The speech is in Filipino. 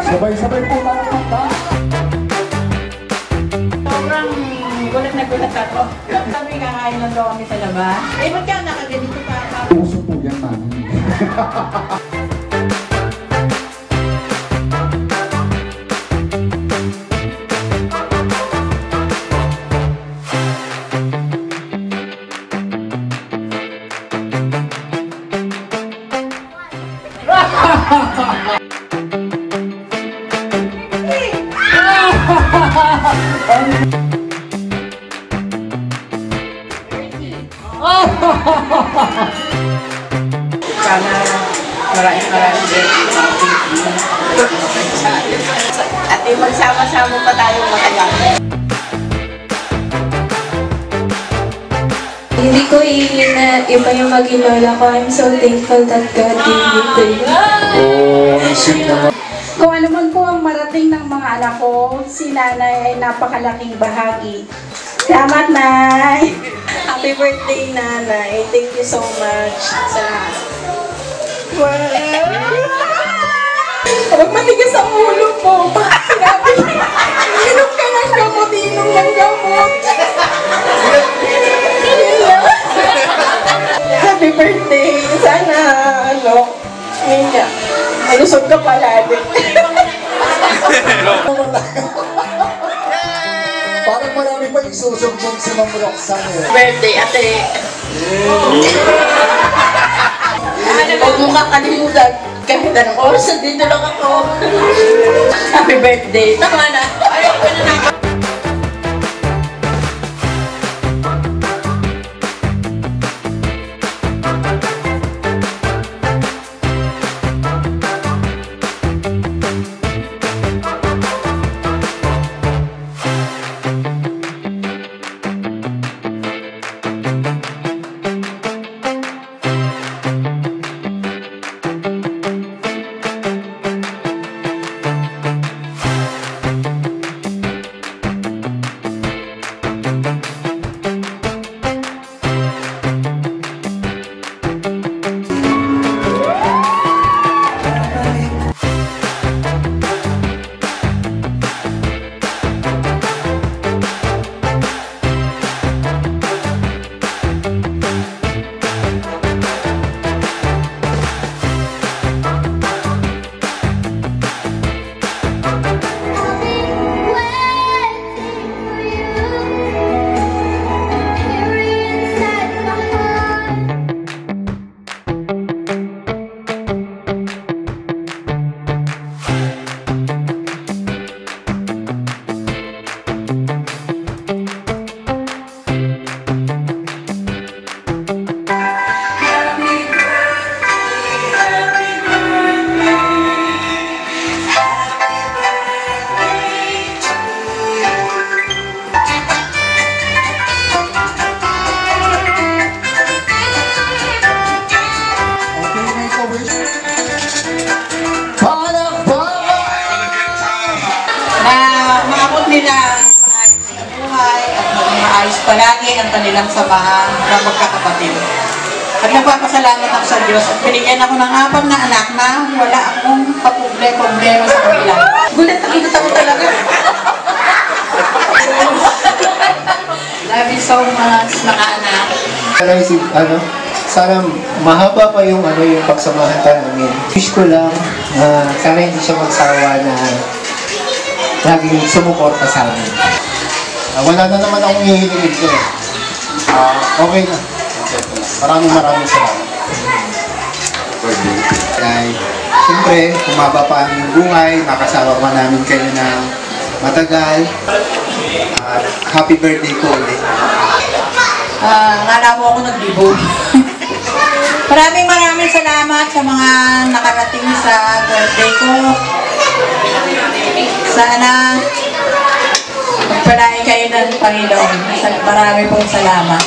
Sabay-sabay po mga kanta. Sobrang gulat na gulat ako. Sabi kakain lang daw kami sa labas. Eh, ba't kaya nakaganito pa? Puso po yan, mami. Sana maraming din at magsama-sama pa tayong matagal. Hindi ko iingin na iba yung maging lola ko. I'm so thankful that God gave me to you. Oh, sweet naman. Kung ano man po ang marating ng mga anak ko, si nanay ay napakalaking bahagi. Salamat, Nay! Happy birthday, Nanay. Thank you so much sa lahat. Huwag matigas ang ulo po. Bakit sinabi niya? Inom ka ng gamot, inom ng gamot. Happy birthday! Sana, Minya, malusog ka palagi. Parang marami pa isusumbong si Ma'am Roxanne. Birthday, ate. Huwag mo kakalimutan. Kahit anong oras, dito lang ako. Happy birthday. Tama na. Ayaw ko na naman. Palagi ang kanilang samahan na magkakapatid. At nagpapasalamat ako sa Diyos at binigyan ako ng 4 na anak na wala akong problema sa kanila. Gulat na kita ako talaga. Love you so much, mga anak. Sana mahaba pa yung pagsamahan pa namin. Wish ko lang, sana hindi siya magsawa na laging sumuporta sa amin. Wala na naman akong hihiligid ko. Okay na. Maraming salamat. Dahil, siyempre, kumaba pa ang buhay, makasama pa namin kayo ng matagal. Happy birthday ko ulit. Ngala mo ako nag-debut. Maraming salamat sa mga nakarating sa birthday ko. Sana pagpalain kayo ng Panginoon. Marami pong salamat.